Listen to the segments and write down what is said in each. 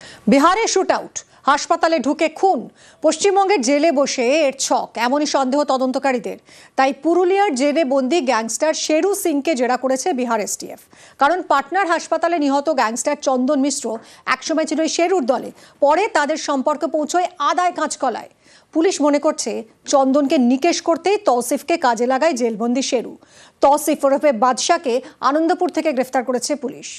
বিহারে shoot out, হাসপাতালে ঢুকে খুন, পশ্চিমবঙ্গের জেলে বসে এর ছক, এমনই সন্দেহ তদন্তকারীদের। তাই পুরুলিয়ার জেলে বন্দি গ্যাংস্টার শেরু সিংকে জেরা করেছে বিহার এসটিএফ। কারণ পাটনার হাসপাতালে নিহত গ্যাংস্টার চন্দন মিশ্র একসময় ছিল শেরুর দলে, পরে তাদের সম্পর্ক পৌঁছয় আদায় কাঁচকলায়। পুলিশ মনে করছে চন্দনকে নিকেশ করতেই তৌসিফকে কাজে লাগায় জেলবন্দি শেরু। তৌসিফ ওরফে বাদশাকে আনন্দপুর থেকে গ্রেফতার করেছে পুলিশ।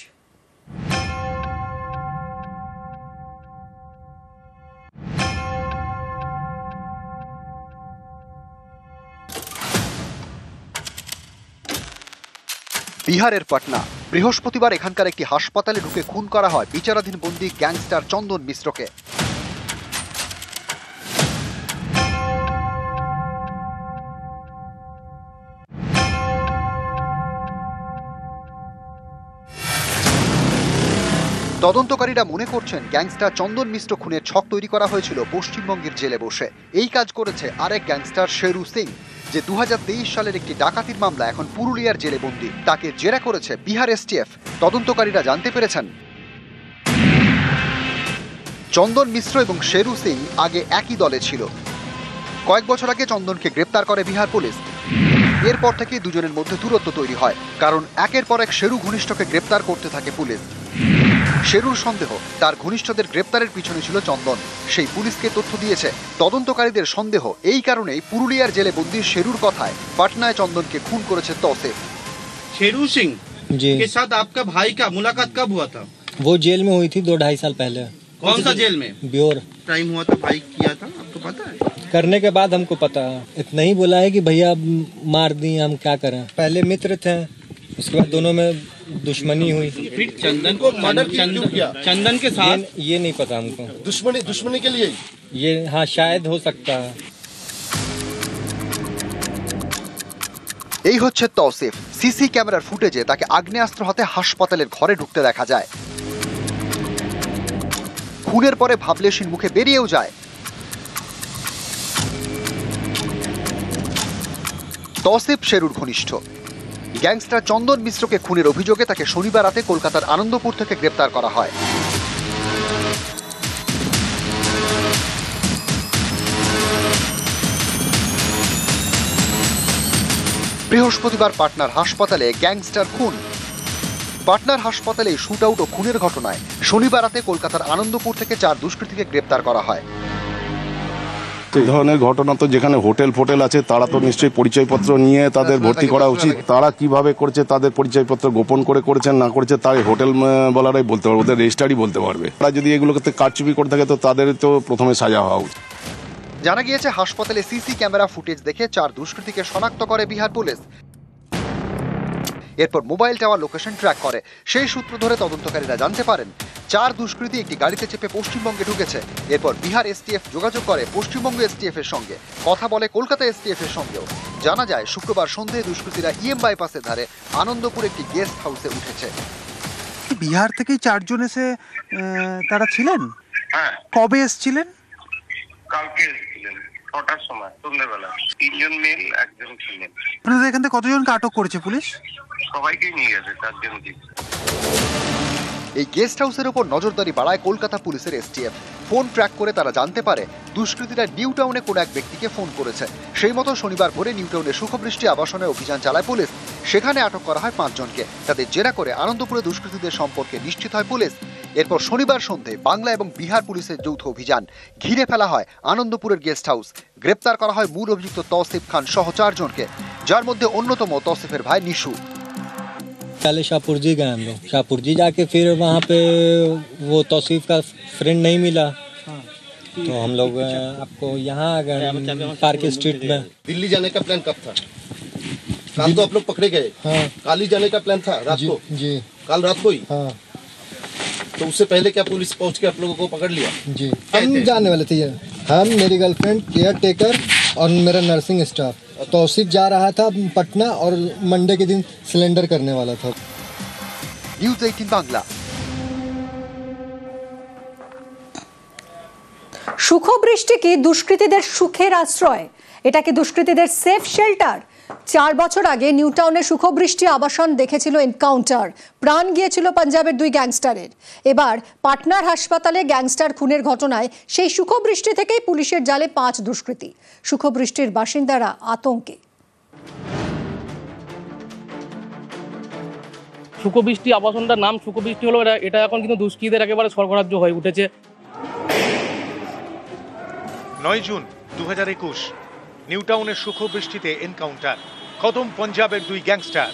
বিহারের পাটনা বৃহস্পতিবার এখানকার একটি হাসপাতালে ঢুকে খুন করা হয় বিচারাধীন বন্দী গ্যাংস্টার চন্দন মিশ্রকে। তদন্তকারীরা মনে করছেন গ্যাংস্টার চন্দন মিশ্র খুনের ছক তৈরি করা হয়েছিল পশ্চিমবঙ্গের জেলে বসে। এই কাজ করেছে আরেক গ্যাংস্টার শেরু সিং, যে 2023 সালের একটি ডাকাতির মামলা এখন পুরুলিয়ার জেলে বন্দী। তাকে জেরা করেছে বিহার এসটিএফ। তদন্তকারীরা জানতে পেরেছেন চন্দন মিশ্র এবং শেরু সিং আগে একই দলে ছিল। কয়েক বছর আগে চন্দনকে গ্রেপ্তার করে বিহার পুলিশ। এরপর থেকে দুজনের মধ্যে দূরত্ব তৈরি হয়, কারণ একের পর এক শেরু ঘনিষ্ঠকে গ্রেপ্তার করতে থাকে পুলিশ। শেরুর সন্দেহ তার ঘনিষ্ঠদের গ্রেপ্তারের পিছনে ছিল চন্দন, সেই পুলিশকে তথ্য দিয়েছে। তদন্তকারীদের সন্দেহ এই কারণেই পুরুলিয়ার জেলে বন্দী শেরুর কথায় পাটনায় চন্দনকে খুন করেছে তৌসিফ। शेरू सिंह के साथ आपका भाई का मुलाकात कब हुआ था? वो जेल में हुई थी 2-2.5 साल पहले। कौन सा जेल में? ब्योर टाइम हुआ था भाई किया था, आपको पता है? करने के बाद हमको पता है, इतना ही बोला है कि भैया मार दी, हम क्या करें। पहले मित्र थे, उसके बाद दोनों में दुश्मनी हुई। फिर चंदन को मर्डर क्यों किया? चंदन के साथ ये नहीं पता हमको। दुश्मनी के लिए ये हाँ शायद हो सकता है। এই হচ্ছে তৌসিফ। সিসি ক্যামেরার ফুটেজে তাকে আগ্নেয়াস্ত্র হাতে হাসপাতালের ঘরে ঢুকতে দেখা যায়। খুনের পরে ভাবলেশীন মুখে বেরিয়েও যায়। তৌসিফ শেরুর ঘনিষ্ঠ। গ্যাংস্টার চন্দন মিশ্রকে খুনের অভিযোগে তাকে শনিবার রাতে কলকাতার আনন্দপুর থেকে গ্রেপ্তার করা হয়। বৃহস্পতিবার পাটনার হাসপাতালে গ্যাংস্টার খুন। পাটনার হাসপাতালে শুট আউট ও খুনের ঘটনায় শনিবার রাতে কলকাতার আনন্দপুর থেকে 4 দুষ্কৃতীকে গ্রেপ্তার করা হয়। এই ধরনের ঘটনা তো যেখানে হোটেল ফোটেল আছে তারা তো নিশ্চয়ই পরিচয়পত্র নিয়ে তাদের ভর্তি করা উচিত। তারা কিভাবে করেছে, তাদের পরিচয়পত্র গোপন করে করেছেন না করেছে তাই হোটেল বলারাই বলতে পারবে, ওদের রেজিস্ট্রারই বলতে পারবে। তারা যদি এগুলোকে কারচুপি করে থাকে তো তাদের তো প্রথমে সাজা হওয়া উচিত। জানা গিয়েছে হাসপাতালে সিসি ক্যামেরা ফুটেজ দেখে 4 দুষ্কৃতীকে শনাক্ত করে বিহার পুলিশ। এরপর মোবাইল টাওয়ার লোকেশন ট্র্যাক করে। সেই সূত্র ধরে তদন্তকারীরা জানতে পারেন 4 দুষ্কৃতী একটি গাড়িতে চেপে পশ্চিমবঙ্গে ঢুকেছে। এরপর বিহার এসটিএফ যোগাযোগ করে পশ্চিমবঙ্গ এসটিএফ এর সঙ্গে, কথা বলে কলকাতা এসটিএফ এর সঙ্গেও। জানা যায় শুক্রবার সন্ধ্যায় দুষ্কৃতীরা ইএম বাইপাসের ধারে আনন্দপুর একটি গেস্ট হাউসে উঠেছে। বিহার থেকেই 4 জন এসে তারা ছিলেন। হ্যাঁ, কবে এসেছিলেন? কালকে এসেছিলেন 6টার সময় সন্ধ্যাবেলা। 3 জন মেল, 1 জন ফিমেল। আপনাদের এখান থেকে কতজনকে আটক করেছে পুলিশ? সবাইকে নিয়ে গেছে, 4 জন জিপ। এই গেস্ট হাউসের উপর নজরদারি বাড়ায় কলকাতা পুলিশের এসটিএফ। ফোন ট্র্যাক করে তারা জানতে পারে দুষ্কৃতীরা নিউ টাউনে কোনো এক ব্যক্তিকে ফোন করেছে। সেই মতো শনিবার ভোরে নিউ টাউনের সুখবৃষ্টি আবাসনে অভিযান চালায় পুলিশ। সেখানে আটক করা হয় 5 জনকে। তাদের জেরা করে আনন্দপুরে দুষ্কৃতীদের সম্পর্কে নিশ্চিত হয় পুলিশ। এরপর শনিবার সন্ধ্যায় বাংলা এবং বিহার পুলিশের যৌথ অভিযান। ঘিরে ফেলা হয় আনন্দপুরের গেস্ট হাউস। গ্রেপ্তার করা হয় মূল অভিযুক্ত তৌসিফ খান সহ 4 জনকে, যার মধ্যে অন্যতম তৌসিফের ভাই নিশু। पहले शाहपुर जी गए हम लोग, शाहपुर जी जाके फिर वहाँ पे वो तौसीफ का फ्रेंड नहीं मिला, तो हम लोग आपको यहाँ आ गए पार्क स्ट्रीट में। दिल्ली जाने का प्लान कब था? रात को आप लोग पकड़े गए। हाँ, काली जाने का प्लान था रात को? जी कल रात को ही? हाँ तो उससे पहले क्या पुलिस पहुंच के आप लोगों को पकड़ लिया? जी, हम जाने वाले थे। हम, मेरी गर्लफ्रेंड, केयर टेकर और मेरा नर्सिंग स्टाफ। तौसीफ जा रहा था पटना और मंडे के दिन सिलेंडर करने वाला था। নিউজ 18 বাংলা। সুখবৃষ্টি কি দুষ্কৃতীদের সুখের আশ্রয়? এটা কি দুষ্কৃতীদের সেফ শেল্টার? 4 বছর আগে নিউটাউনের সুখবৃষ্টি আবাসন দেখেছিল এনকাউন্টার, প্রাণ গিয়েছিল পাঞ্জাবের 2 গ্যাংস্টারের। এবার পাটনার হাসপাতালে গ্যাংস্টার খুনের ঘটনায় সেই সুখবৃষ্টি থেকেই পুলিশের জালে 5 দুষ্কৃতী। সুখবৃষ্টির বাসিন্দারা আতঙ্কে। সুখবৃষ্টি আবাসনটার নাম সুখবৃষ্টি হলো, এটা এখন কিন্তু দুষ্কৃতীদের একেবারে স্বর্গরাজ্য হয়ে উঠেছে। 9 জুন 2021 নিউটাউনের সুখবৃষ্টিতে এনকাউন্টার, খতম পাঞ্জাবের 2 গ্যাংস্টার।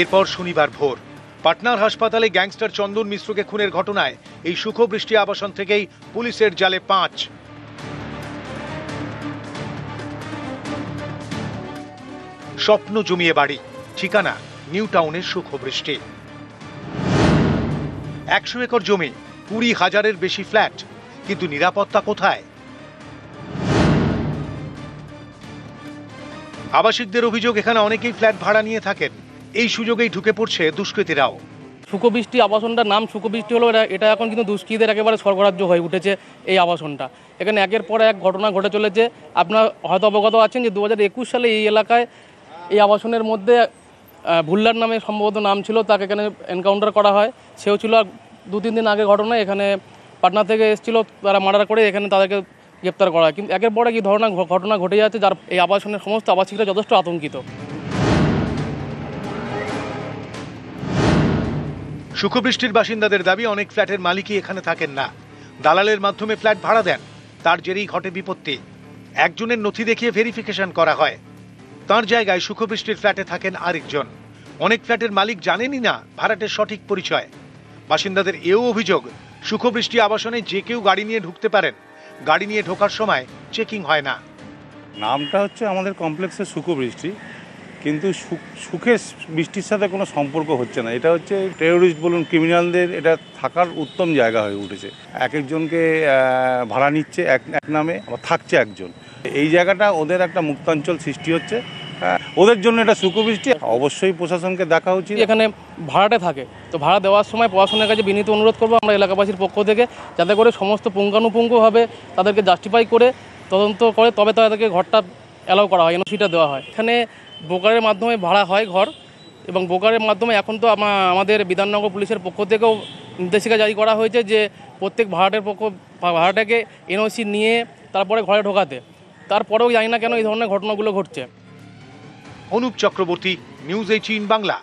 এরপর শনিবার ভোর পাটনার হাসপাতালে গ্যাংস্টার চন্দন মিশ্রকে খুনের ঘটনায় এই সুখবৃষ্টি আবাসন থেকেই পুলিশের জালে 5। স্বপ্ন জমিয়ে বাড়ি, ঠিকানা নিউটাউনের সুখবৃষ্টি। 100 একর জমি, 20,000-এর বেশি ফ্ল্যাট, কিন্তু নিরাপত্তা কোথায়? আবাসিকদের অভিযোগ, এখানে অনেকেই ফ্ল্যাট ভাড়া নিয়ে থাকেন, এই সুযোগেই ঢুকে পড়ছে দুষ্কৃতীরাও। সুখবৃষ্টি আবাসনটার নাম সুখবৃষ্টি হলো, এটা এখন কিন্তু দুষ্কৃতীদের একেবারে স্বর্গরাজ্য হয়ে উঠেছে এই আবাসনটা। এখানে একের পর এক ঘটনা ঘটে চলেছে। আপনারা হয়তো অবগত আছেন যে 2021 সালে এই এলাকায় এই আবাসনের মধ্যে ভুল্লার নামে সম্ভবত নাম ছিল, তাকে এখানে এনকাউন্টার করা হয়। সেও ছিল 2-3 দিন আগে ঘটনা। এখানে পাটনা থেকে এসেছিল, তারা মার্ডার করে এখানে তাদেরকে গ্রেপ্তার করা হয়। কিন্তু একের পর এক এই ধরনের ঘটনা ঘটে যাচ্ছে, যার এই আবাসনের সমস্ত আবাসিকরা যথেষ্ট আতঙ্কিত। সুখবৃষ্টির বাসিন্দাদের দাবি, অনেক ফ্ল্যাটের মালিকই এখানে থাকেন না, দালালের মাধ্যমে ফ্ল্যাট ভাড়া দেন। তার জেরেই ঘটে বিপত্তি। একজনের নথি দেখিয়ে ভেরিফিকেশন করা হয়, তার জায়গায় সুখবৃষ্টির ফ্ল্যাটে থাকেন আরেকজন। অনেক ফ্ল্যাটের মালিক জানেনই না ভাড়াটের সঠিক পরিচয়। বাসিন্দাদের এও অভিযোগ, সুখবৃষ্টি আবাসনে যে কেউ গাড়ি নিয়ে ঢুকতে পারেন, গাড়ি নিয়ে ঢোকার সময় চেকিং হয় না। নামটা হচ্ছে আমাদের কমপ্লেক্সের সুখবৃষ্টি, কিন্তু সুখের বৃষ্টির সাথে কোনো সম্পর্ক হচ্ছে না। এটা হচ্ছে টেরোরিস্ট বলুন, ক্রিমিনালদের এটা থাকার উত্তম জায়গা হয়ে উঠেছে। এক একজনকে ভাড়া নিচ্ছে এক নামে, আবার থাকছে একজন। এই জায়গাটা ওদের একটা মুক্তাঞ্চল সৃষ্টি হচ্ছে, ওদের জন্য এটা সুখবৃষ্টি। অবশ্যই প্রশাসনকে দেখা উচিত। এখানে ভাড়াটে থাকে, তো ভাড়া দেওয়ার সময় প্রশাসনের কাছে বিনীত অনুরোধ করবো আমরা এলাকাবাসীর পক্ষ থেকে, যাতে করে সমস্ত পুঙ্খানুপুঙ্খভাবে তাদেরকে জাস্টিফাই করে তদন্ত করে তবে তাদেরকে ঘরটা অ্যালাউ করা হয়, এনওসিটা দেওয়া হয়। এখানে ব্রোকারের মাধ্যমে ভাড়া হয় ঘর, এবং ব্রোকারের মাধ্যমে এখন তো আমাদের বিধাননগর পুলিশের পক্ষ থেকেও নির্দেশিকা জারি করা হয়েছে যে প্রত্যেক ভাড়াটাকে এনওসি নিয়ে তারপরে ঘরে ঢোকাতে। তারপরেও জানি না কেন এই ধরনের ঘটনাগুলো ঘটছে। অনুপ চক্রবর্তী, নিউজ 18 বাংলা।